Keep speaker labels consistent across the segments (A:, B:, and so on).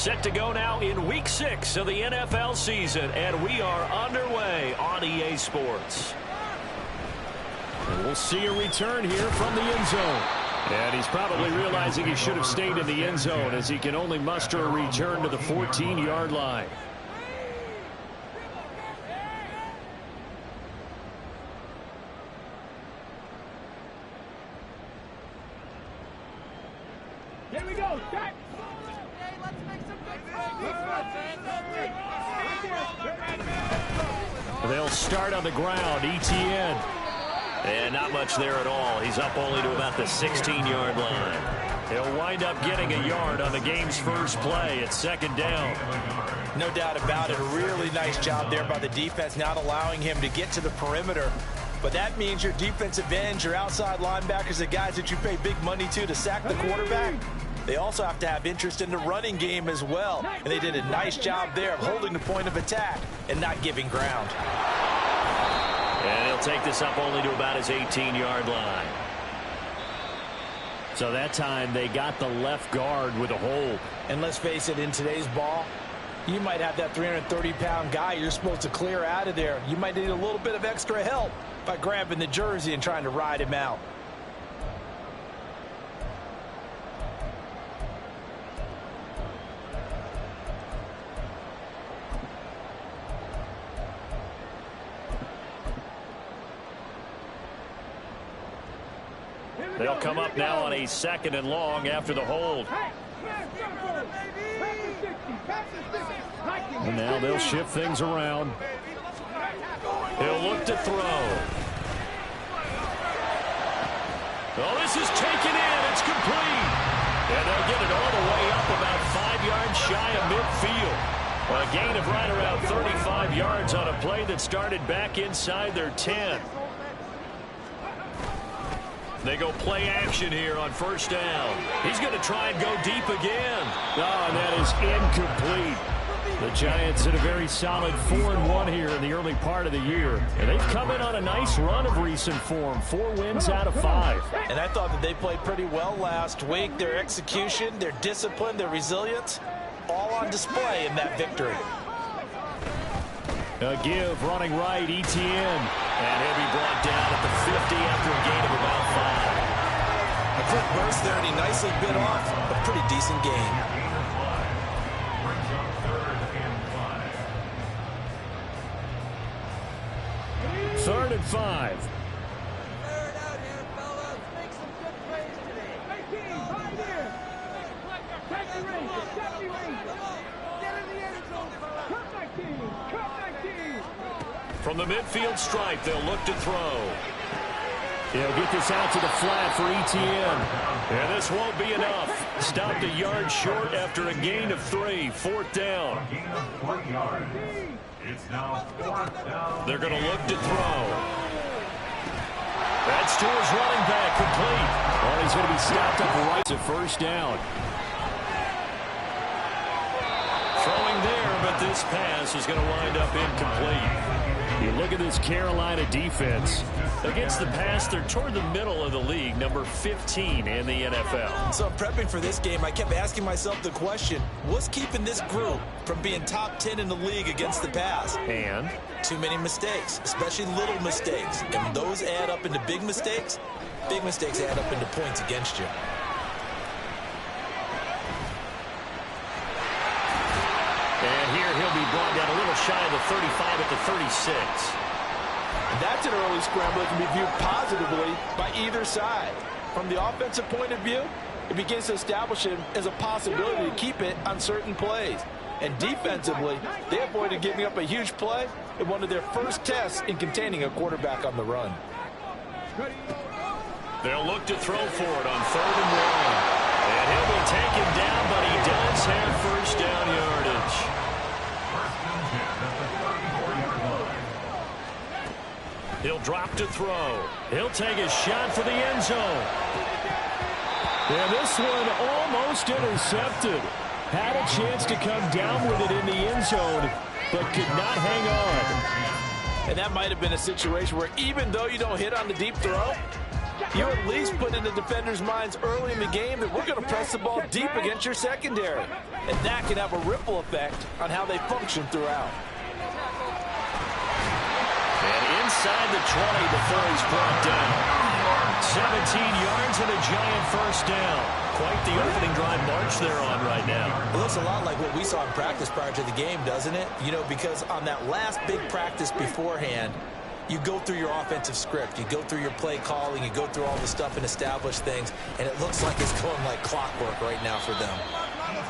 A: Set to go now in Week 6 of the NFL season, and we are underway on EA Sports.
B: And we'll see a return here from the end zone. And he's probably realizing he should have stayed in the end zone as he can only muster a return to the 14-yard line.
C: Here we go. Start.
A: They'll start on the ground. ETN. And not much there at all. He's up only to about the 16-yard line. He'll wind up getting a yard on the game's first play. It's second down.
D: No doubt about it. A really nice job there by the defense, not allowing him to get to the perimeter. But that means your defensive ends, your outside linebackers, the guys that you pay big money to sack the quarterback, they also have to have interest in the running game as well. And they did a nice job there of holding the point of attack and not giving ground.
A: And he'll take this up only to about his 18-yard line.
B: So that time they got the left guard with a hold.
D: And let's face it, in today's ball, you might have that 330-pound guy you're supposed to clear out of there. You might need a little bit of extra help by grabbing the jersey and trying to ride him out.
A: They'll come up now on a second and long after the hold.
B: And now they'll shift things around.
A: He'll look to throw. Oh, this is taken in. It's complete. And they'll get it all the way up about 5 yards shy of midfield. A gain of right around 35 yards on a play that started back inside their 10. They go play action here on first down. He's going to try and go deep again.
B: Oh, and that is incomplete. The Giants had a very solid 4-1 here in the early part of the year. And they've come in on a nice run of recent form. 4 wins out of 5.
D: And I thought that they played pretty well last week. Their execution, their discipline, their resilience, all on display in that victory.
B: A give running right, ETN.
A: And he'll be brought down at the 50 after a gain of about 5.
D: A quick burst there, and he nicely bit off a pretty decent gain.
B: Third and 5.
C: Third out here, fellas. Make some good plays today. 18, right here. Take the ring. Take the ring. Get in the end zone, fellas. Cut my team. Cut my team.
A: From the midfield stripe, they'll look to throw.
B: He'll get this out to the flat for ETN.
A: And this won't be enough. Stopped a yard short after a gain of 3. Fourth down.
E: It's now 4th down.
A: They're going to look to throw. That's to his running back, complete.
B: Well, he's going to be stopped up right to first down.
A: Throwing there, but this pass is going to wind up incomplete.
B: You look at this Carolina defense.
A: Against the pass, they're toward the middle of the league, number 15 in the NFL.
D: So prepping for this game, I kept asking myself the question, what's keeping this group from being top 10 in the league against the pass?
A: And
D: too many mistakes, especially little mistakes. And those add up into big mistakes. Big mistakes add up into points against you.
A: And here he'll be brought down a little shy of the 35 at the 36.
D: And that's an early scramble that can be viewed positively by either side. From the offensive point of view, it begins to establish him as a possibility to keep it on certain plays. And defensively, they avoided giving up a huge play in one of their first tests in containing a quarterback on the run.
A: They'll look to throw for it on 3rd and 1. And he'll be taken down, but he does have first down yardage. He'll drop to throw. He'll take a shot for the end zone.
B: Yeah, this one almost intercepted. Had a chance to come down with it in the end zone, but could not hang on.
D: And that might have been a situation where even though you don't hit on the deep throw, You at least put in the defenders' minds early in the game that we're going to press the ball deep against your secondary. And that can have a ripple effect on how they function throughout.
B: And inside the 20 before he's brought down. 17 yards and a giant first down. Quite the opening drive march they're on right now.
D: It looks a lot like what we saw in practice prior to the game, doesn't it? You know, because on that last big practice beforehand, you go through your offensive script. You go through your play calling. You go through all the stuff and establish things. And it looks like it's going like clockwork right now for them.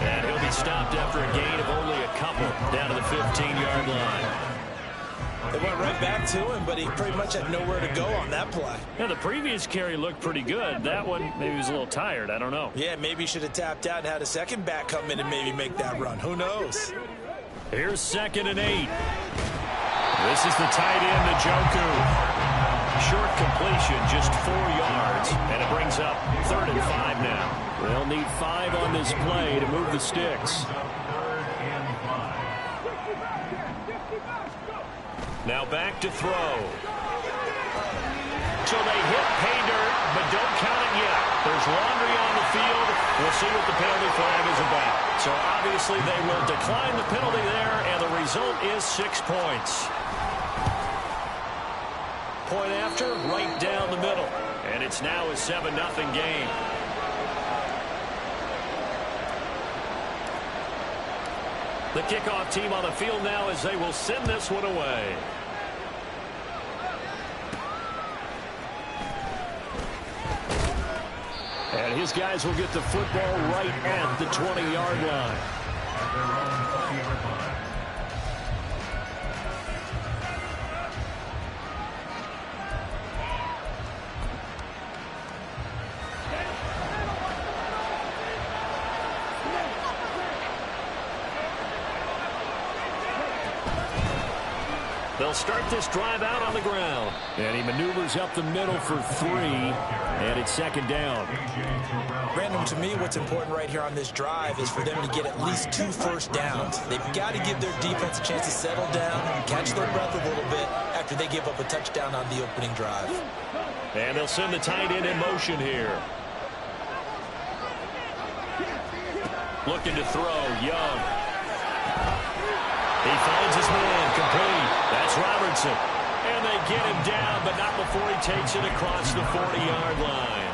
B: And he'll be stopped after a gain of only a couple down to the 15-yard line.
D: They went right back to him, but he pretty much had nowhere to go on that play.
B: Yeah, the previous carry looked pretty good. That one, maybe he was a little tired. I don't know.
D: Yeah, maybe he should have tapped out and had a second back come in and maybe make that run. Who knows?
B: Here's 2nd and 8. This is the tight end, Njoku. Short completion, just 4 yards, and it brings up 3rd and 5 now. They'll need 5 on this play to move the sticks. Now back to throw. So they hit pay dirt, but don't count it yet. There's laundry on the field. We'll see what the penalty flag is about. So obviously they will decline the penalty there, and the result is 6 points. Point after, right down the middle. And it's now a 7-0 game. The kickoff team on the field now as they will send this one away. And his guys will get the football right at the 20-yard line. They'll start this drive out on the ground. And he maneuvers up the middle for 3. And it's 2nd down.
D: Brandon, to me, what's important right here on this drive is for them to get at least 2 first downs. They've got to give their defense a chance to settle down and catch their breath a little bit after they give up a touchdown on the opening drive.
B: And they'll send the tight end in motion here. Looking to throw, Young. He finds his man, complete. That's Robertson. And they get him down, but not before he takes it across the 40-yard line.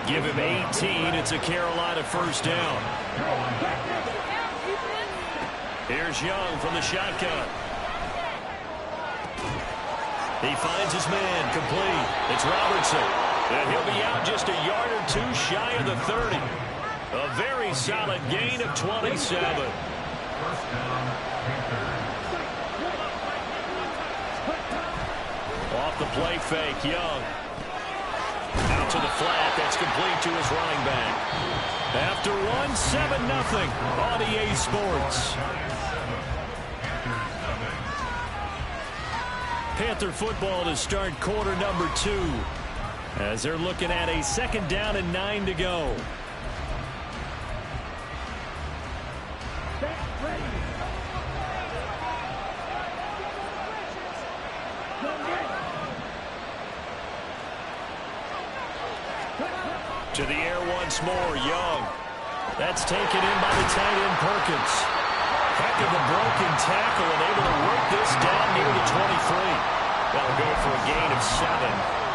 B: Give him 18. It's a Carolina first down. Here's Young from the shotgun. He finds his man, complete. It's Robertson. And he'll be out just a yard or 2 shy of the 30. A very solid gain of 27. Off the play fake, Young. Out to the flat, that's complete to his running back. After one, 7-0 on EA Sports. Panther football to start quarter number 2. As they're looking at a 2nd down and 9 to go. To the air once more, Young. That's taken in by the tight end, Perkins. Heck of a broken tackle and able to work this down near the 23. That'll go for a gain of 7.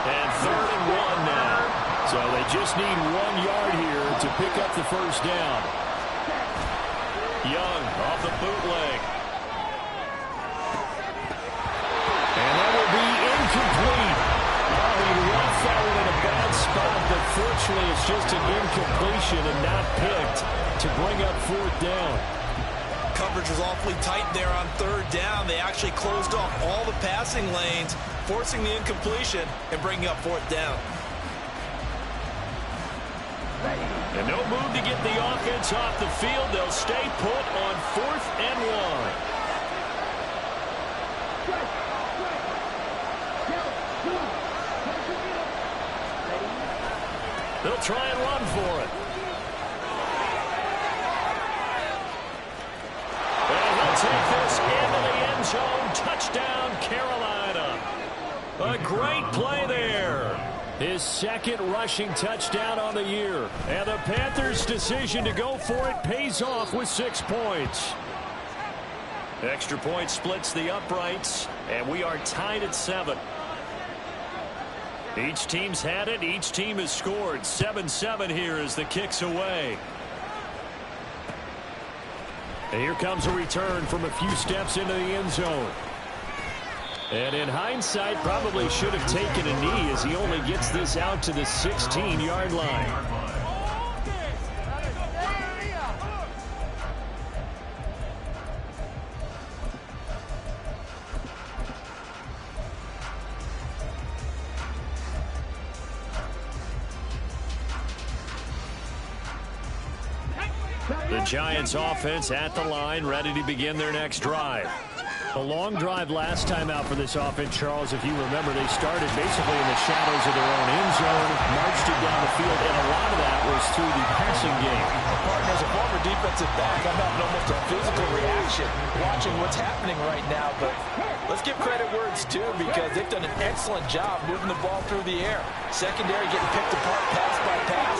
B: And 3rd and 1 now. So they just need 1 yard here to pick up the first down. Young off the bootleg. And that will be incomplete. Oh, he left that one in a bad spot, but fortunately it's just an incompletion and not picked to bring up 4th down.
D: Coverage was awfully tight there on 3rd down. They actually closed off all the passing lanes, forcing the incompletion and bringing up 4th down.
B: And no move to get the offense off the field. They'll stay put on 4th and 1. They'll try and run for it. And he'll take this into the end zone. Touchdown, Carolina. A great play there.
A: His second rushing touchdown on the year. And the Panthers' decision to go for it pays off with 6 points. Extra point splits the uprights, and we are tied at 7. Each team's had it. Each team has scored. 7-7 here as the kick's away. And here comes a return from a few steps into the end zone. And in hindsight, probably should have taken a knee as he only gets this out to the 16-yard line. The Giants offense at the line, ready to begin their next drive. A long drive last time out for this offense, Charles. If you remember, they started basically in the shadows of their own end zone, marched it down the field, and a lot of that was through the passing game.
D: Partner, as a former defensive back, I'm having almost a physical reaction watching what's happening right now. But let's give credit where it's due because they've done an excellent job moving the ball through the air. Secondary getting picked apart pass by pass.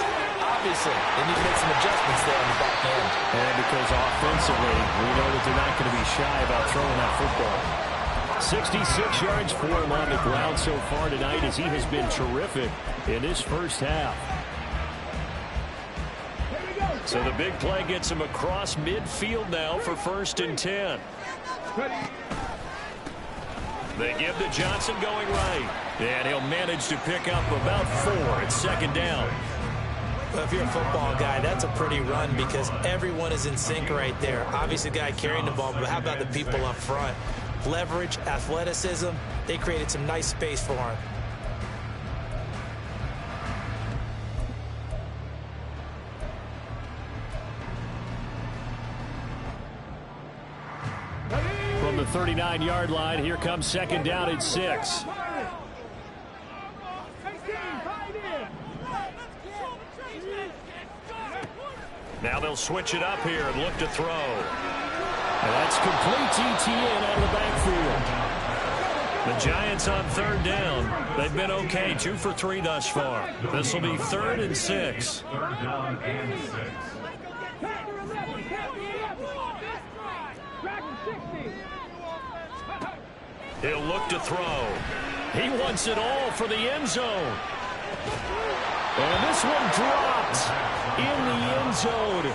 D: Obviously, they need to make some adjustments there on the back end.
A: And because offensively, we know that they're not going to be shy about throwing that football. 66 yards for him on the ground so far tonight as he has been terrific in this first half. So the big play gets him across midfield now for 1st and 10. They give to Johnson going right. And he'll manage to pick up about 4 at 2nd down.
B: Well, if you're a football guy, that's a pretty run because everyone is in sync right there. Obviously, the guy carrying the ball, but how about the people up front? Leverage, athleticism, they created some nice space for him.
A: From the 39-yard line, here comes 2nd down and 6. Now they'll switch it up here and look to throw. And that's complete TTN out of the backfield. The Giants on 3rd down. They've been okay, 2 for 3 thus far. This will be 3rd and 6.
E: 3rd down and 6.
A: He'll look to throw. He wants it all for the end zone. And this one dropped in the end zone.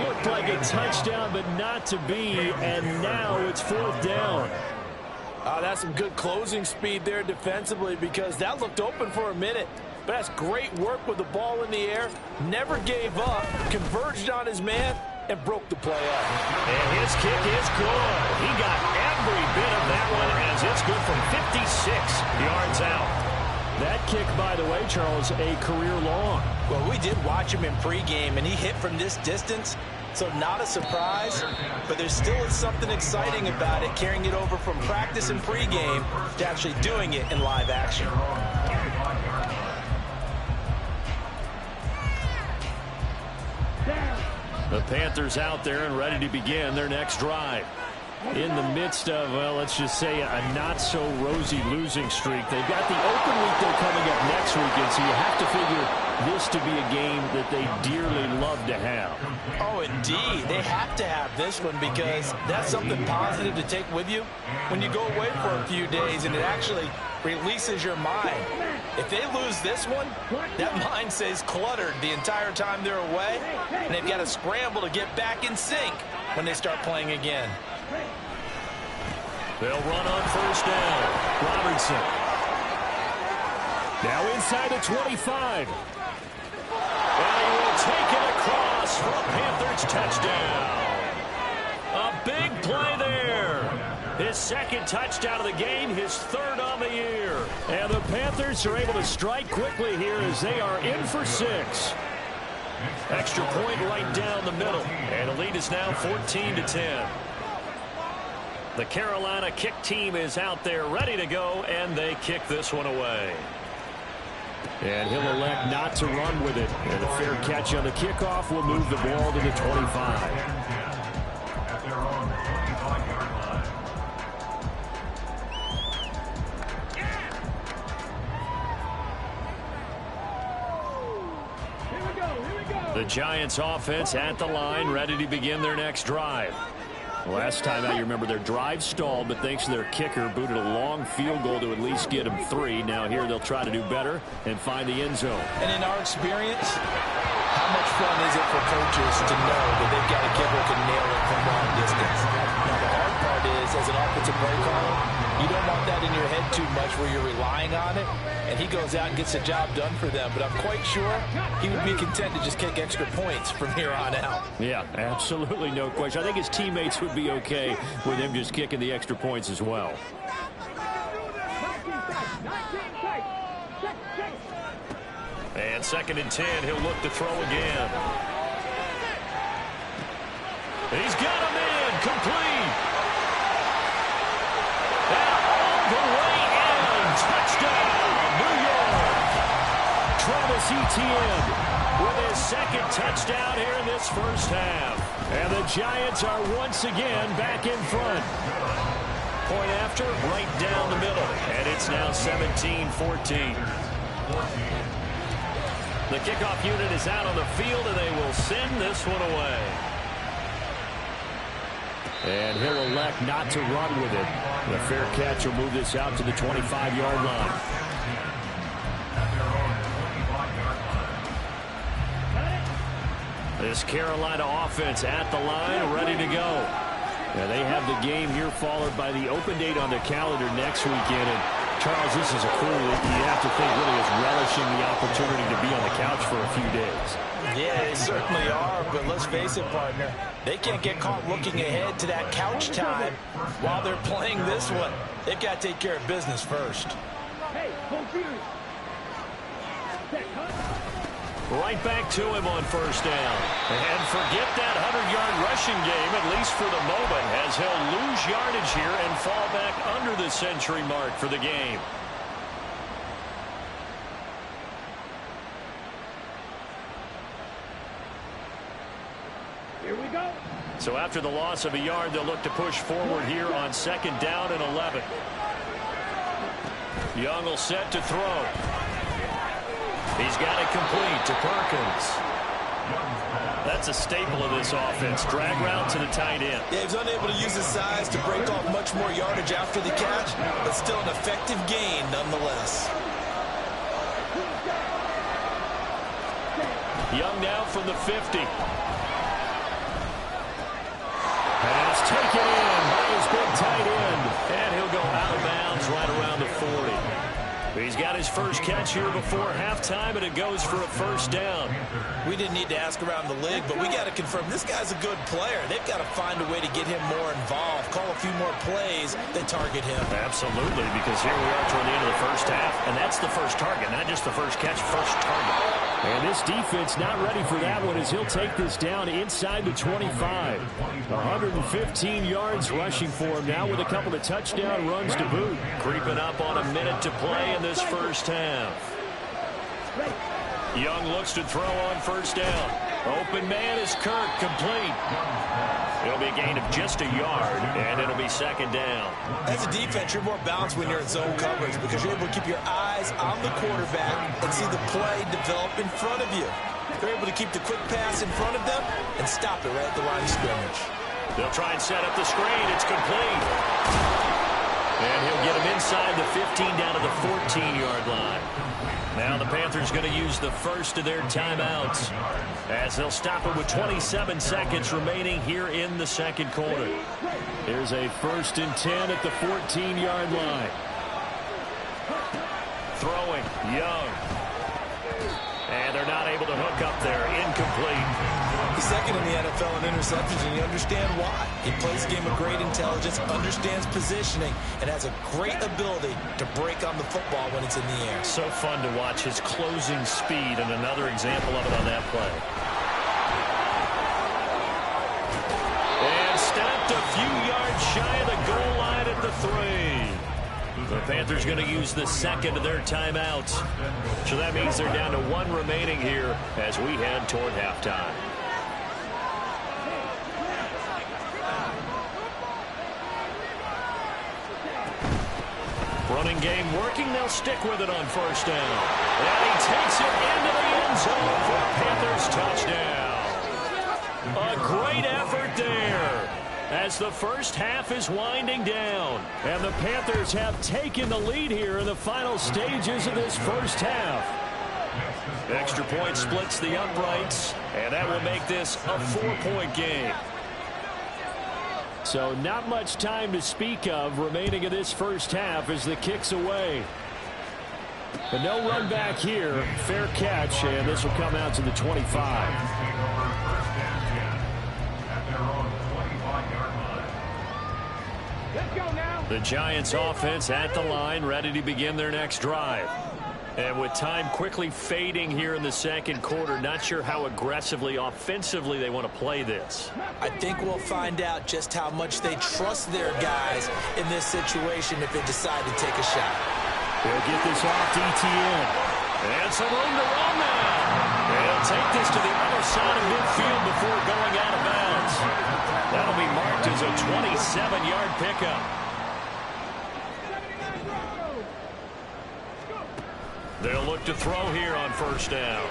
A: Looked like a touchdown, but not to be. And now it's 4th down.
D: That's some good closing speed there defensively because that looked open for a minute. But that's great work with the ball in the air. Never gave up, converged on his man, and broke the play up.
A: And his kick is good. He got every bit of that one as it's good from 56 yards out. That kick, by the way, Charles, a career long.
B: Well, we did watch him in pregame, and he hit from this distance, so not a surprise. But there still is something exciting about it, carrying it over from practice and pregame to actually doing it in live action.
A: The Panthers out there and ready to begin their next drive. In the midst of, well, let's just say a not-so-rosy losing streak. They've got the open week they're coming up next weekend, so you have to figure this to be a game that they dearly love to have.
B: Oh, indeed. They have to have this one because that's something positive to take with you when you go away for a few days, and it actually releases your mind. If they lose this one, that mind stays cluttered the entire time they're away, and they've got to scramble to get back in sync when they start playing again.
A: They'll run on 1st down. Robertson. Now inside the 25. And he will take it across for a Panthers touchdown. A big play there. His 2nd touchdown of the game, his 3rd on the year. And the Panthers are able to strike quickly here as they are in for 6. Extra point right down the middle. And the lead is now 14-10. The Carolina kick team is out there ready to go, and they kick this one away. And he'll elect not to run with it. And a fair catch on the kickoff will move the ball to the 25. The Giants offense at the line, ready to begin their next drive. Last time out, you remember their drive stalled, but thanks to their kicker, booted a long field goal to at least get them 3. Now here they'll try to do better and find the end zone.
D: And in our experience, how much fun is it for coaches to know that they've got a kicker who can nail it from long distance? Now the hard part is, as an offensive play caller, you don't want that in your head too much where you're relying on it, and he goes out and gets the job done for them. But I'm quite sure he would be content to just kick extra points from here on out.
A: Yeah, absolutely no question. I think his teammates would be okay with him just kicking the extra points as well. And 2nd and 10, he'll look to throw again. He's got him in, complete. And all the way in, touchdown, New York. Travis Etienne with his 2nd touchdown here in this first half. And the Giants are once again back in front. Point after, right down the middle. And it's now 17-14. The kickoff unit is out on the field, and they will send this one away. And he'll elect not to run with it. The fair catch will move this out to the 25-yard line. This Carolina offense at the line, ready to go. Now they have the game here followed by the open date on the calendar next weekend. And Charles, this is a crew that you have to think really is relishing the opportunity to be on the couch for a few days.
D: Yeah, they certainly are, but let's face it, partner. They can't get caught looking ahead to that couch time while they're playing this one. They've got to take care of business first.
C: Hey, confused.
A: Right back to him on first down. And forget that 100-yard rushing game, at least for the moment, as he'll lose yardage here and fall back under the century mark for the game.
C: Here we go.
A: So after the loss of a yard, they'll look to push forward here on 2nd down and 11. Young will set to throw. He's got it complete to Perkins. That's a staple of this offense. Drag route to the tight end.
D: Yeah, he was unable to use his size to break off much more yardage after the catch, but still an effective gain nonetheless.
A: Young now from the 50. Pass taken in by his big tight end. And he'll go out of bounds right around the 40. He's got his first catch here before halftime, and it goes for a first down.
D: We didn't need to ask around the league, but we got to confirm this guy's a good player. They've got to find a way to get him more involved, call a few more plays that target him.
A: Absolutely, because here we are toward the end of the first half, and that's the first target, not just the first catch, first target. And this defense not ready for that one as he'll take this down inside the 25. 115 yards rushing for him now with a couple of touchdown runs to boot. Creeping up on a minute to play in this first half. Young looks to throw on first down. Open man is Kirk, complete. It'll be a gain of just a yard, and it'll be 2nd down.
D: As a defense, you're more balanced when you're in zone coverage because you're able to keep your eyes on the quarterback and see the play develop in front of you. They're able to keep the quick pass in front of them and stop it right at the line of scrimmage.
A: They'll try and set up the screen. It's complete. And he'll get him inside the 15 down to the 14-yard line. Now the Panthers going to use the first of their timeouts as they'll stop it with 27 seconds remaining here in the second quarter. Here's a 1st and 10 at the 14-yard line. Throwing, Young. And they're not able to hook up there. Incomplete.
D: He's 2nd in the NFL in interceptions, and you understand why. He plays a game of great intelligence, understands positioning, and has a great ability to break on the football when it's in the air.
A: So fun to watch his closing speed, and another example of it on that play. And stopped a few yards shy of the goal line at the 3. The Panthers going to use the second of their timeouts. So that means they're down to 1 remaining here as we head toward halftime. Running game working. They'll stick with it on first down. And he takes it into the end zone for a Panthers touchdown. great effort there as the first half is winding down. And the Panthers have taken the lead here in the final stages of this first half. Extra point splits the uprights, and that will make this a 4-point game. So not much time to speak of remaining in this first half as the kick's away. But no run back here. Fair catch, and this will come out to the 25. The Giants offense at the line, ready to begin their next drive. And with time quickly fading here in the second quarter, not sure how aggressively, offensively they want to play this.
D: I think we'll find out just how much they trust their guys in this situation if they decide to take a shot.
A: They'll get this off to ETN. And some room to run now. They'll take this to the other side of midfield before going out of bounds. That'll be marked as a 27-yard pickup. They'll look to throw here on first down.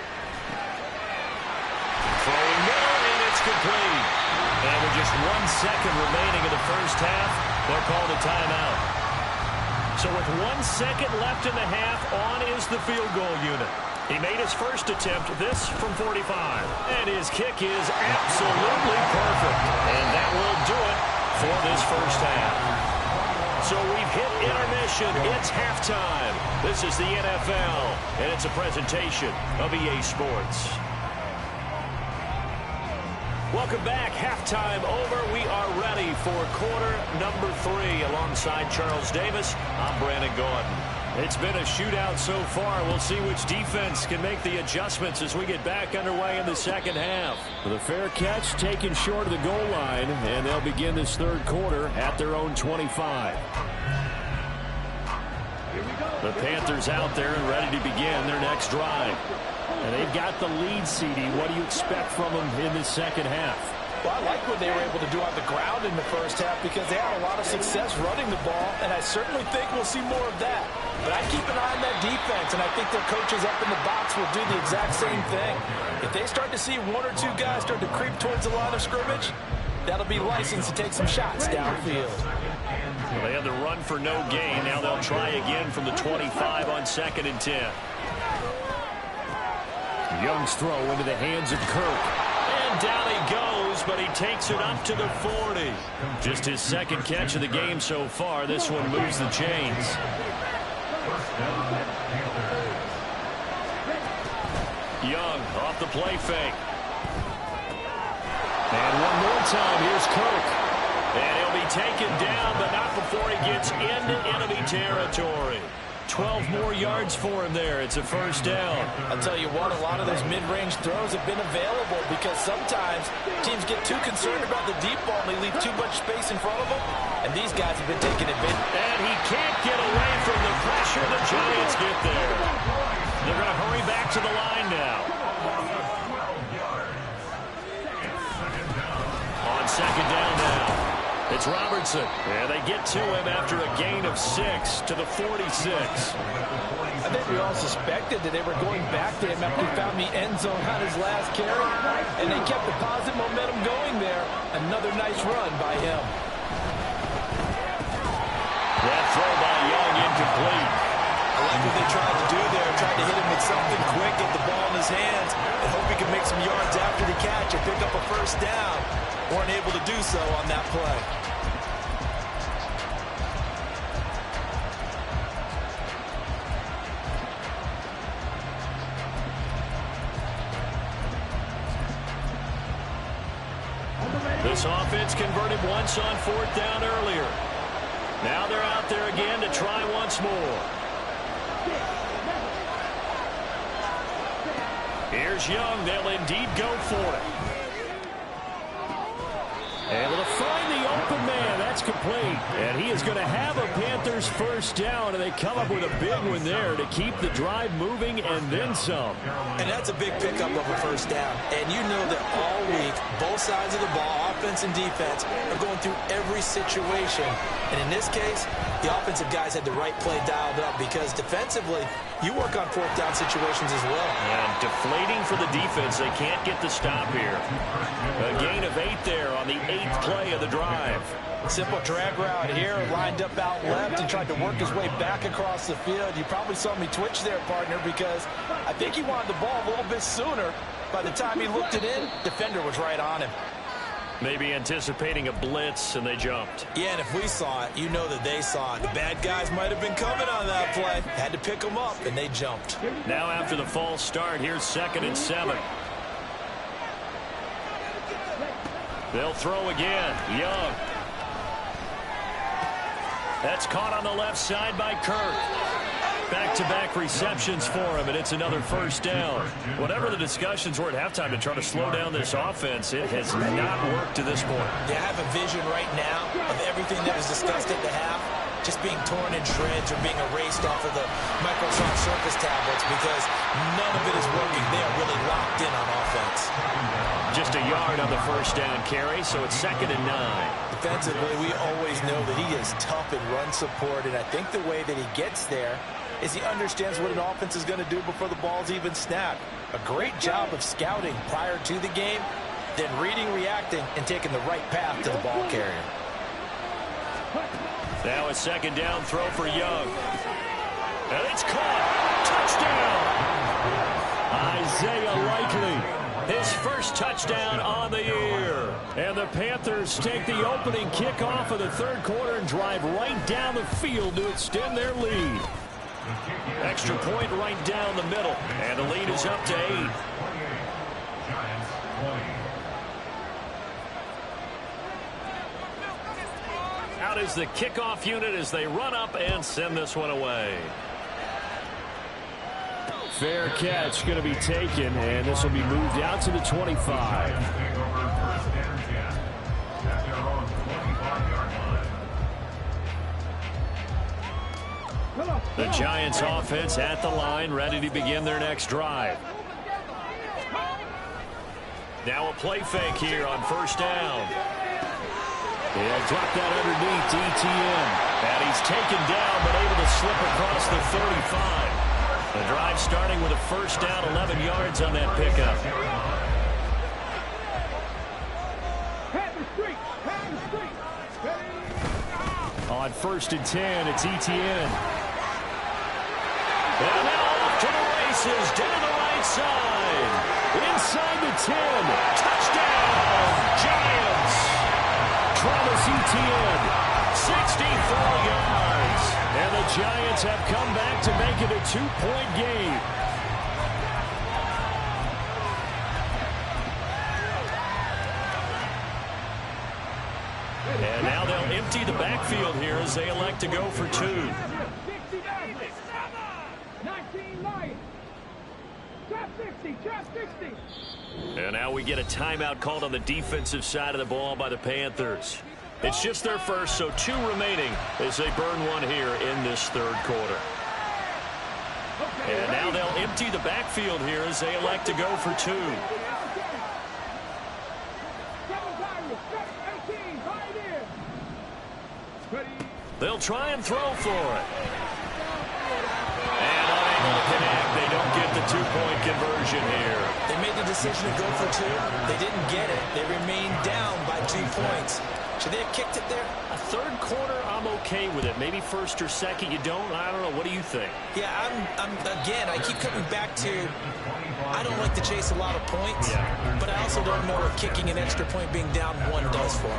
A: Throwing there, and it's complete. And with just 1 second remaining in the first half, they'll call the timeout. So with 1 second left in the half, on is the field goal unit. He made his first attempt, this from 45. And his kick is absolutely perfect. And that will do it for this first half. So we've hit intermission. It's halftime. This is the NFL, and it's a presentation of EA Sports. Welcome back. Halftime over. We are ready for quarter number 3. Alongside Charles Davis, I'm Brandon Gordon. It's been a shootout so far. We'll see which defense can make the adjustments as we get back underway in the second half. The fair catch taken short of the goal line, and they'll begin this third quarter at their own 25. The Panthers out there and ready to begin their next drive. And they've got the lead, CD. What do you expect from them in this second half?
D: Well, I like what they were able to do on the ground in the first half because they had a lot of success running the ball, and I certainly think we'll see more of that. But I keep an eye on that defense, and I think their coaches up in the box will do the exact same thing. If they start to see 1 or 2 guys start to creep towards the line of scrimmage, that'll be licensed to take some shots downfield.
A: Well, they had the run for no gain. Now they'll try again from the 25 on 2nd and 10. Young's throw into the hands of Kirk. And down he goes, but he takes it up to the 40. Just his second catch of the game so far. This one moves the chains. Young off the play fake. And one more time, here's Kirk. And he'll be taken down, but not before he gets into enemy territory. 12 more yards for him there. It's a first down.
D: I'll tell you what, a lot of those mid-range throws have been available because sometimes teams get too concerned about the deep ball and they leave too much space in front of them. And these guys have been taking advantage.
A: And he can't get away from the pressure. The Giants get there. They're going to hurry back to the line now. On second down now. It's Robertson. And they get to him after a gain of 6 to the 46.
D: I think we all suspected that they were going back to him after he found the end zone on his last carry. And they kept the positive momentum going there. Another nice run by him.
A: That throw by Young incomplete.
D: I like what they tried to do there. Tried to hit him with something quick, get the ball in his hands, and hope he can make some yards after the catch and pick up a first down. Weren't able to do so on that play.
A: This offense converted once on 4th down earlier. Now they're out there again to try once more. Here's Young. They'll indeed go for it. Able to find the open man. That's complete. And he is going to have a Panthers first down, and they come up with a big one there to keep the drive moving and then some.
D: And that's a big pickup of a first down. And you know that all week, both sides of the ball, offense and defense, are going through every situation. And in this case, the offensive guys had the right play dialed up because defensively, you work on fourth down situations as well.
A: And deflating for the defense. They can't get the stop here. A gain of 8 there on the 8th play of the drive.
D: Simple drag route here, lined up out left and tried to work his way back across the field. You probably saw me twitch there, partner, because I think he wanted the ball a little bit sooner. By the time he looked it in, defender was right on him.
A: Maybe anticipating a blitz, and they jumped.
D: Yeah, and if we saw it, you know that they saw it. The bad guys might have been coming on that play. Had to pick them up, and they jumped.
A: Now after the false start, here's 2nd and 7. They'll throw again. Young. That's caught on the left side by Kirk. Back-to-back receptions for him, and it's another first down. Whatever the discussions were at halftime to try to slow down this offense, it has not worked to this point.
D: They have a vision right now of everything that was discussed at the half just being torn in shreds or being erased off of the Microsoft Surface tablets because none of it is working. They are really locked in on offense.
A: Just a yard on the first down carry, so it's 2nd and 9.
D: Defensively, we always know that he is tough in run support, and I think the way that he gets there is he understands what an offense is going to do before the ball's even snapped. A great job of scouting prior to the game, then reading, reacting, and taking the right path to the ball carrier.
A: Now a 2nd down throw for Young. And it's caught. Touchdown. Isaiah Likely. His first touchdown on the year. And the Panthers take the opening kickoff of the third quarter and drive right down the field to extend their lead. Extra point right down the middle. And the lead is up to 8. Out is the kickoff unit as they run up and send this one away. Fair catch going to be taken, and this will be moved out to the 25. The Giants offense at the line, ready to begin their next drive. Now a play fake here on first down. He'll drop that underneath to ETN. And he's taken down, but able to slip across the 35. The drive starting with a first down, 11 yards on that pickup. On 1st and 10, it's ETN. And now off to the races, down the right side. Inside the 10. Touchdown, Giants. Travis Etienne, 64 yards. And the Giants have come back to make it a 2-point game. And now they'll empty the backfield here as they elect to go for 2. And now we get a timeout called on the defensive side of the ball by the Panthers. It's just their first, so 2 remaining as they burn one here in this third quarter. And now they'll empty the backfield here as they elect to go for 2. They'll try and throw for it. And unable to connect. They don't get the 2-point conversion here.
D: They made the decision to go for 2. They didn't get it. They remained down by 2 points. Should they have kicked it there?
A: A third quarter, I'm okay with it. Maybe first or second, you don't. I don't know. What do you think?
D: Yeah, again, I keep coming back to I don't like to chase a lot of points, but I also don't know what kicking an extra point being down 1 does for me.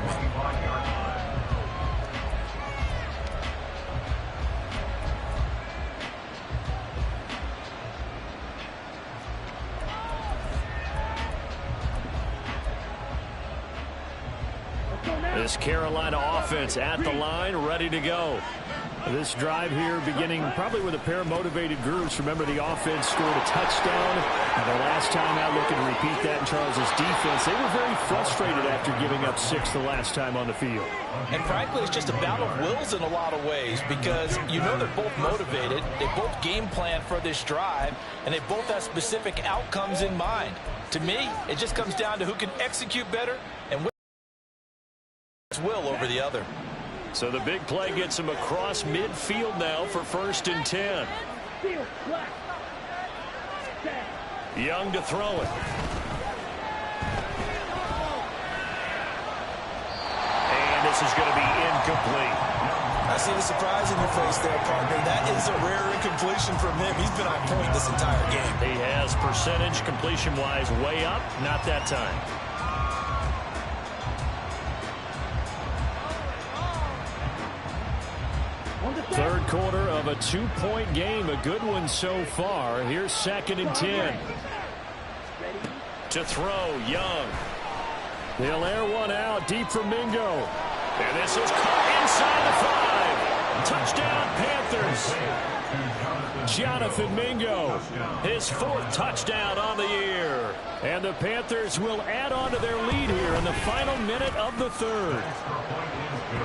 A: This Carolina offense at the line, ready to go. This drive here beginning probably with a pair of motivated groups. Remember, the offense scored a touchdown. And the last time out, looking to repeat that in Charles's defense. They were very frustrated after giving up 6 the last time on the field.
D: And frankly, it's just a battle of wills in a lot of ways because you know they're both motivated. They both game plan for this drive, and they both have specific outcomes in mind. To me, it just comes down to who can execute better and which will over the other.
A: So the big play gets him across midfield now for 1st and 10. Young to throw it. And this is going to be incomplete.
D: I see the surprise in your face there, partner. That is a rare incompletion from him. He's been on point this entire game.
A: He has percentage completion-wise way up. Not that time. Third quarter of a 2-point game. A good one so far. Here's 2nd and 10. To throw, Young. He'll air one out deep for Mingo. And this is caught inside the 5. Touchdown, Panthers. Jonathan Mingo, his 4th touchdown on the year. And the Panthers will add on to their lead here in the final minute of the 3rd.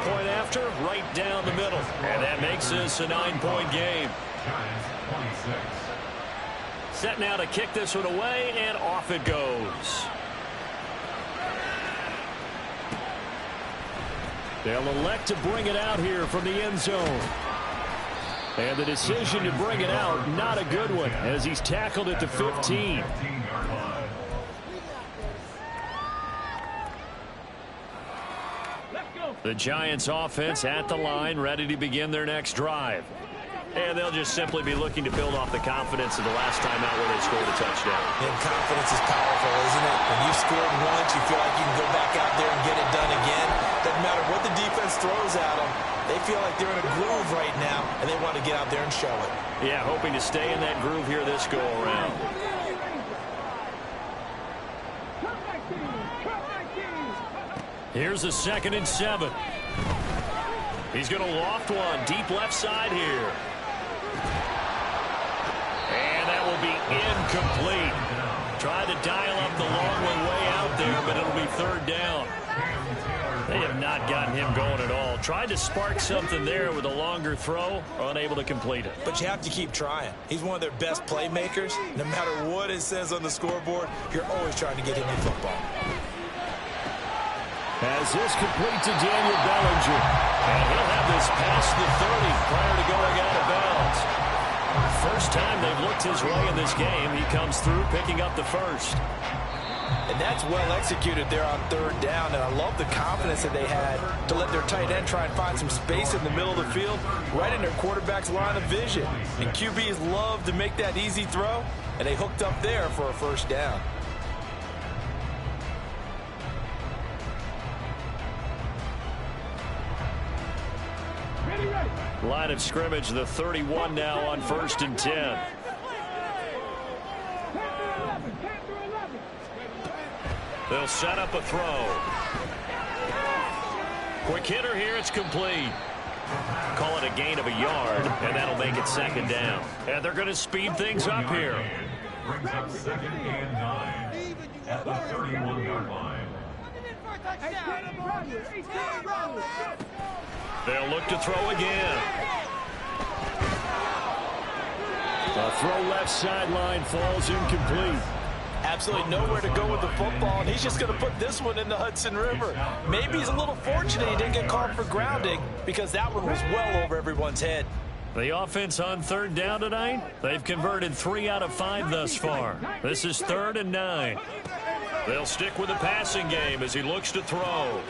A: Point after, right down the middle. And that makes this a 9-point game. Set now to kick this one away, and off it goes. They'll elect to bring it out here from the end zone. And the decision to bring it out, not a good one, as he's tackled at the 15. The Giants offense at the line, ready to begin their next drive. And they'll just simply be looking to build off the confidence of the last time out where they scored a touchdown.
D: And confidence is powerful, isn't it? When you scored once, you feel like you can go back out there and get it done again. Doesn't matter what the defense throws at them. They feel like they're in a groove right now, and they want to get out there and show it.
A: Yeah, hoping to stay in that groove here this go-around. Here's a 2nd and 7. He's going to loft one deep left side here. And that will be incomplete. Try to dial up the long one way out there, but it'll be 3rd down. They have not gotten him going at all. Tried to spark something there with a longer throw, unable to complete it.
D: But you have to keep trying. He's one of their best playmakers. No matter what it says on the scoreboard, you're always trying to get him the football.
A: As this complete to Daniel Bellinger. And he'll have this past the 30 prior to going out of bounds. First time they've looked his way in this game. He comes through picking up the 1st.
D: And that's well executed there on 3rd down. And I love the confidence that they had to let their tight end try and find some space in the middle of the field, right in their quarterback's line of vision. And QBs love to make that easy throw, and they hooked up there for a 1st down.
A: Line of scrimmage, the 31 now on 1st and 10. They'll set up a throw. Quick hitter here, it's complete. Call it a gain of a yard, and that'll make it 2nd down. And they're going to speed things up here.
E: Brings up 2nd and 9 at the 31-yard line.
A: They'll look to throw again. The throw left sideline falls incomplete.
D: Absolutely nowhere to go with the football, and he's just going to put this one in the Hudson River. Maybe he's a little fortunate he didn't get called for grounding because that one was well over everyone's head.
A: The offense on 3rd down tonight, they've converted 3 out of 5 thus far. This is 3rd and 9. They'll stick with the passing game as he looks to throw.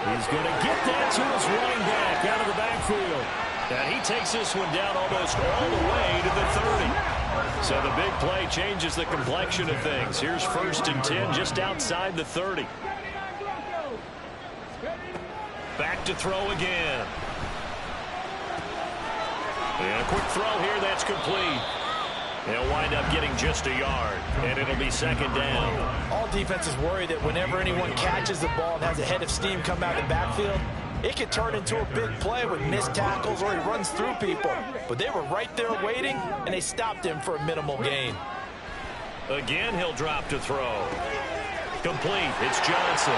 A: He's going to get that to his running back out of the backfield. And he takes this one down almost all the way to the 30. So the big play changes the complexion of things. Here's 1st and 10 just outside the 30. Back to throw again. And a quick throw here, that's complete. They'll wind up getting just a yard, and it'll be 2nd down.
D: All defenses worry that whenever anyone catches the ball and has a head of steam come out of the backfield, It could turn into a big play with missed tackles or he runs through people. But they were right there waiting, and they stopped him for a minimal gain.
A: Again, he'll drop to throw. Complete. It's Johnson.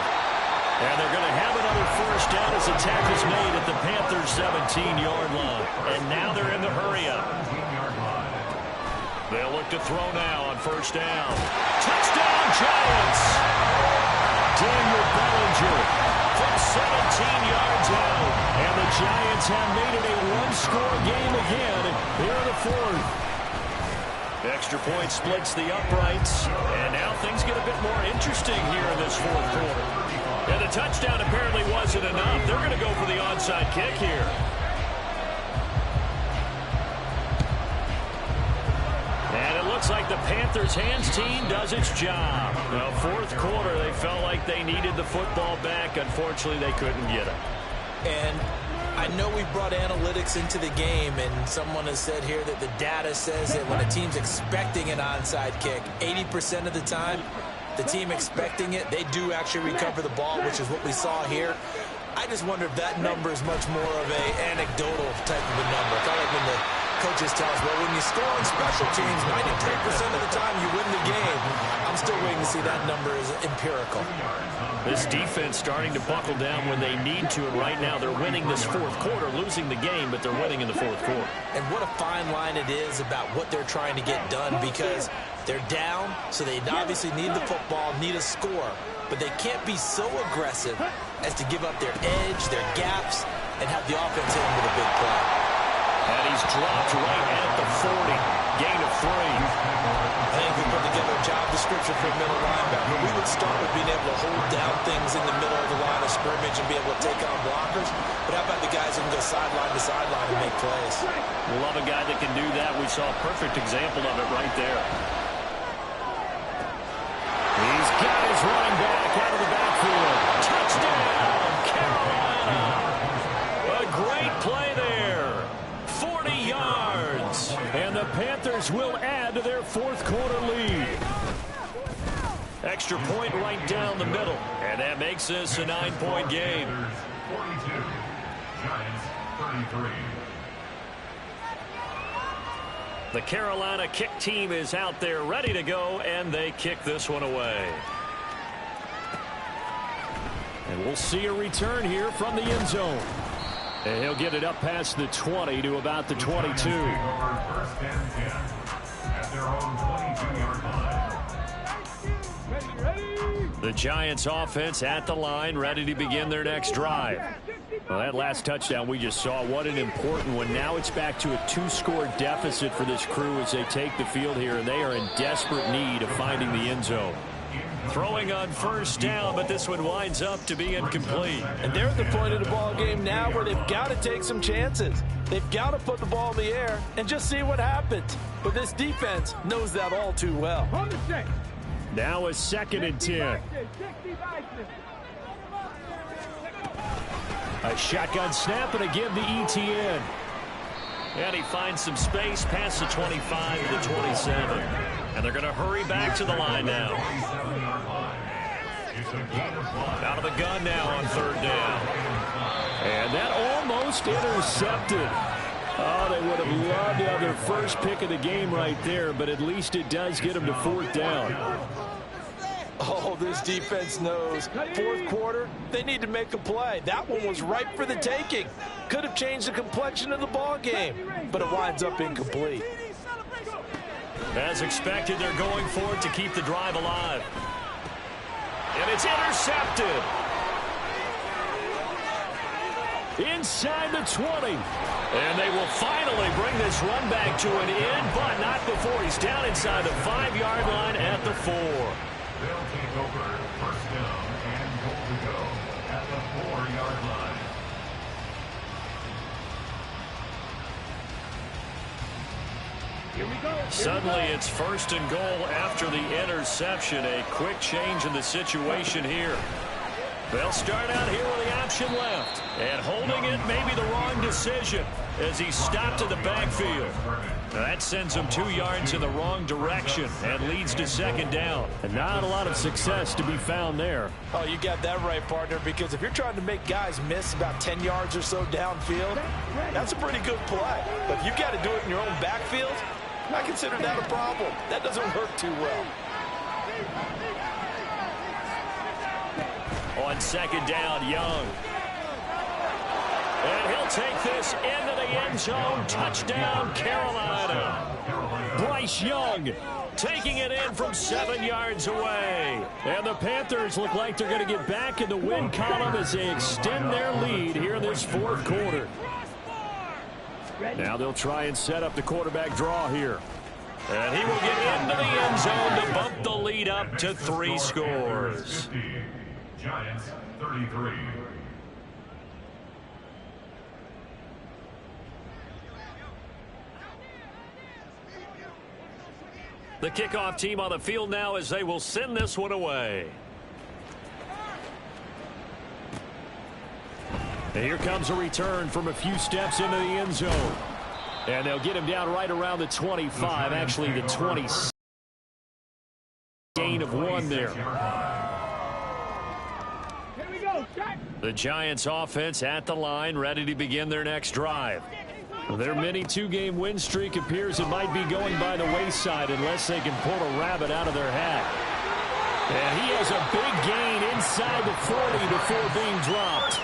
A: And they're going to have another first down as the tackle's made at the Panthers' 17-yard line. And now they're in the hurry-up. They'll look to throw now on first down. Touchdown, Giants! Daniel Bellinger from 17 yards out. And the Giants have made it a one-score game again here in the fourth. Extra point splits the uprights. And now things get a bit more interesting here in this fourth quarter. And the touchdown apparently wasn't enough. They're going to go for the onside kick here. And it looks like the Panthers' hands team does its job. Now, fourth quarter, they felt like they needed the football back. Unfortunately, they couldn't get it.
D: And I know we brought analytics into the game, and someone has said here that the data says that when a team's expecting an onside kick, 80% of the time, the team expecting it, they do actually recover the ball, which is what we saw here. I just wonder if that number is much more of an anecdotal type of a number. Kind of like when the coaches tell us, well, when you score on special teams, 93% of the time you win the game. I'm still waiting to see that number is empirical.
A: This defense starting to buckle down when they need to, and right now they're winning this fourth quarter, losing the game, but they're winning in the fourth quarter.
D: And what a fine line it is about what they're trying to get done, because they're down, so they obviously need the football, need a score, but they can't be so aggressive as to give up their edge, their gaps, and have the offense hit them with a big play.
A: And he's dropped right at the 40. Gain of 3.
D: I think we put together a job description for a middle linebacker. We would start with being able to hold down things in the middle of the line of scrimmage and be able to take on blockers. But how about the guys who can go sideline to sideline and make plays?
A: Love a guy that can do that. We saw a perfect example of it right there. He's got his running back out of the backfield. Touchdown, Carolina! A great play there. 40 yards. And the Panthers will add to their fourth quarter lead. Extra point right down the middle. And that makes this a 9-point game.
E: 42. Giants 33.
A: The Carolina kick team is out there ready to go, and they kick this one away. And we'll see a return here from the end zone. And he'll get it up past the 20 to about the 22.
E: First and 10 at their own 22-yard line.
A: The Giants offense at the line, ready to begin their next drive. Well, that last touchdown we just saw, what an important one. Now it's back to a 2-score deficit for this crew as they take the field here, and they are in desperate need of finding the end zone. Throwing on first down, but this one winds up to be incomplete.
D: And they're at the point of the ball game now where they've got to take some chances. They've got to put the ball in the air and just see what happens. But this defense knows that all too well.
A: Now a 2nd and 10. A shotgun snap, and again to ETN. And he finds some space past the 25 to the 27. And they're going to hurry back to the line now. Out of the gun now on 3rd down. And that almost intercepted. Oh, they would have loved to have their first pick of the game right there, but at least it does get them to 4th down.
D: Oh, this defense knows. 4th quarter, they need to make a play. That one was ripe for the taking. Could have changed the complexion of the ball game, but it winds up incomplete.
A: As expected, they're going for it to keep the drive alive. And it's intercepted. Inside the 20. And they will finally bring this run back to an end, but not before he's down inside the 5-yard line at the 4.
E: They'll take over first down and goal to go at the 4-yard line.
C: Here we go.
A: Suddenly it's 1st and goal after the interception. A quick change in the situation here. They'll start out here with the option left. And holding it may be the wrong decision as he stopped in the backfield. That sends him 2 yards in the wrong direction and leads to second down.
B: And not a lot of success to be found there.
D: Oh, you got that right, partner, because if you're trying to make guys miss about 10 yards or so downfield, that's a pretty good play. But if you've got to do it in your own backfield, I consider that a problem. That doesn't work too well.
A: On second down, Young. And he'll take this into the end zone. Touchdown, Carolina. Bryce Young taking it in from 7 yards away.
B: And the Panthers look like they're going to get back in the win column as they extend their lead here in this fourth quarter. Now they'll try and set up the quarterback draw here.
A: And he will get into the end zone to bump the lead up to 3 scores.
E: Giants 33.
A: The kickoff team on the field now as they will send this one away.
B: And here comes a return from a few steps into the end zone. And they'll get him down right around the 25, actually the 26. Gain of 1 there.
C: Here we go, check.
A: The Giants offense at the line, ready to begin their next drive.
B: Their mini 2-game win streak appears it might be going by the wayside unless they can pull a rabbit out of their hat. And he has a big gain inside the 40 before being dropped.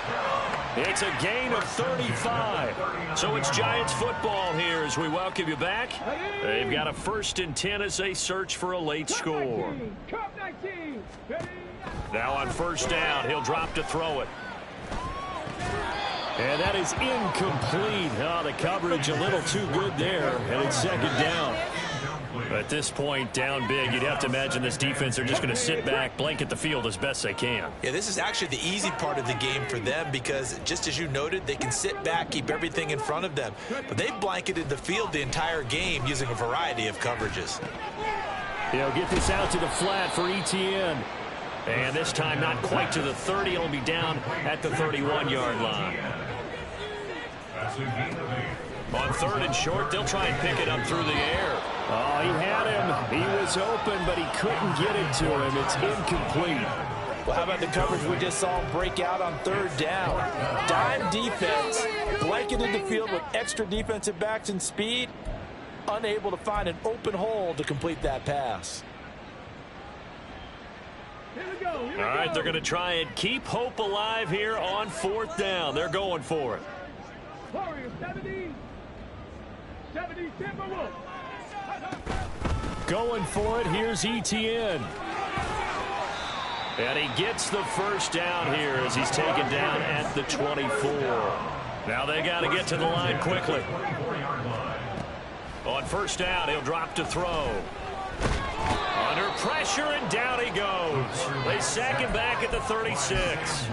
A: It's a gain of 35. So it's Giants football here as we welcome you back. They've got a 1st and 10 as they search for a late score. Now on 1st down, he'll drop to throw it.
B: And that is incomplete. Oh, the coverage a little too good there, and it's second down.
A: At this point, down big, you'd have to imagine this defense are just going to sit back, blanket the field as best they can.
D: Yeah, this is actually the easy part of the game for them because, just as you noted, they can sit back, keep everything in front of them. But they've blanketed the field the entire game using a variety of coverages.
B: They'll get this out to the flat for ETN.
A: And this time not quite to the 30. It'll be down at the 31-yard line. On 3rd and short, they'll try and pick it up through the air.
B: Oh, he had him. He was open, but he couldn't get it to him. It's incomplete.
D: Well, how about the coverage we just saw him break out on 3rd down? Dime defense, blanketed the field with extra defensive backs and speed, unable to find an open hole to complete that pass.
A: All right, they're going to try and keep hope alive here on 4th down. They're going for it.
C: Warriors 70 Timberwolves.
B: Going for it. Here's ETN.
A: And he gets the 1st down here as he's taken down at the 24. Now they got to get to the line quickly. On 1st down, he'll drop to throw. Under pressure, and down he goes. They sack him back at the 36.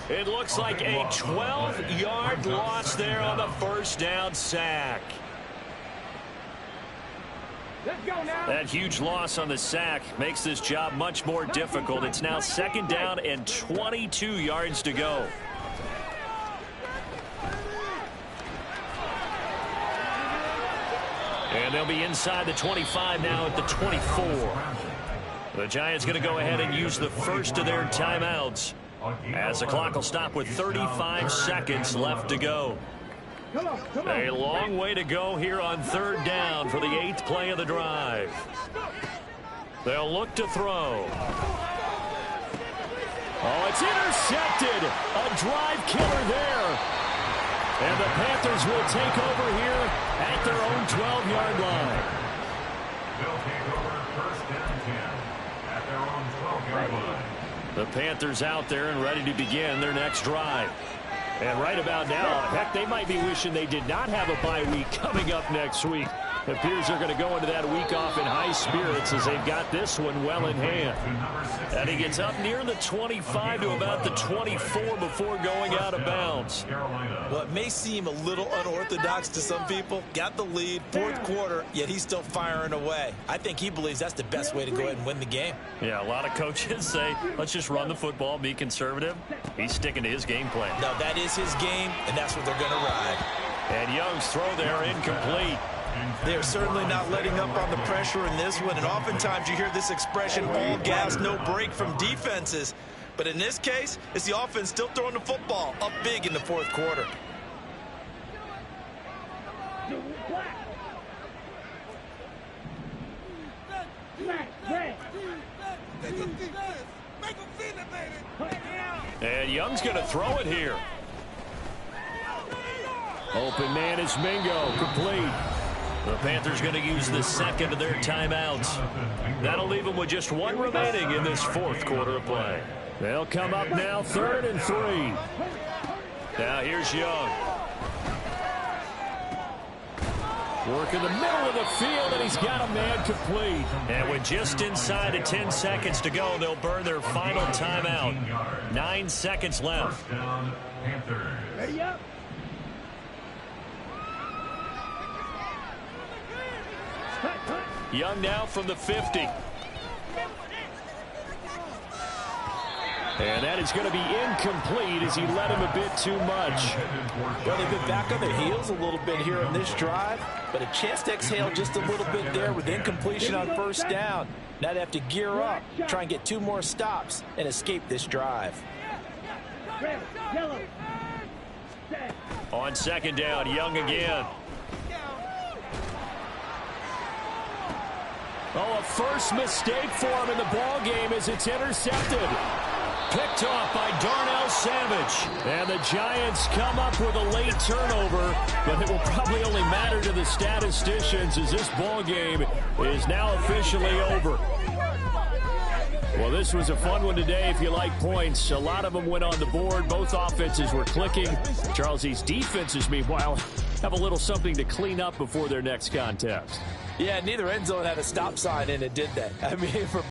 A: It looks like a 12-yard loss there on the 1st down sack.
C: Let's go now.
A: That huge loss on the sack makes this job much more difficult. It's now 2nd down and 22 yards to go. And they'll be inside the 25 now at the 24. The Giants going to go ahead and use the first of their timeouts as the clock will stop with 35 seconds left to go. A long way to go here on 3rd down for the 8th play of the drive. They'll look to throw.
B: Oh, it's intercepted. A drive killer there. And the Panthers will take over here at their own 12-yard line.
E: They'll take over 1st and 10 at their own 12-yard line.
A: The Panthers out there and ready to begin their next drive. And right about now, heck, they might be wishing they did not have a bye week coming up next week. It appears they're going to go into that week off in high spirits as they've got this one well in hand. And he gets up near the 25 to about the 24 before going out of bounds.
D: Well, it may seem a little unorthodox to some people. Got the lead, fourth quarter, yet he's still firing away. I think he believes that's the best way to go ahead and win the game.
A: Yeah, a lot of coaches say, let's just run the football, be conservative. He's sticking to his game plan.
D: No, that is his game, and that's what they're going to ride.
A: And Young's throw there incomplete.
D: They're certainly not letting up on the pressure in this one, and oftentimes you hear this expression, all gas, no break from defenses. But in this case, it's the offense still throwing the football up big in the fourth quarter.
A: And Young's going to throw it here. Open man is Mingo, complete. The Panthers going to use the second of their timeouts. That'll leave them with just one remaining in this fourth quarter of play. They'll come up now 3rd and 3. Now here's Young. Work in the middle of the field, and he's got a man complete. And with just inside of 10 seconds to go, they'll burn their final timeout. 9 seconds left.
C: Ready up.
A: Young now from the 50. And that is going to be incomplete as he led him a bit too much.
D: Well, they've been back on their heels a little bit here in this drive, but a chance to exhale just a little bit there with incompletion on first down. Now they have to gear up, try and get 2 more stops, and escape this drive.
C: Red, yellow.
A: On second down, Young again. Oh, a first mistake for him in the ball game as it's intercepted. Picked off by Darnell Savage. And the Giants come up with a late turnover, but it will probably only matter to the statisticians as this ball game is now officially over. Well, this was a fun one today if you like points. A lot of them went on the board. Both offenses were clicking. Charles, these defenses, meanwhile, have a little something to clean up before their next contest.
D: Yeah, neither end zone had a stop sign in it, did they? I mean, for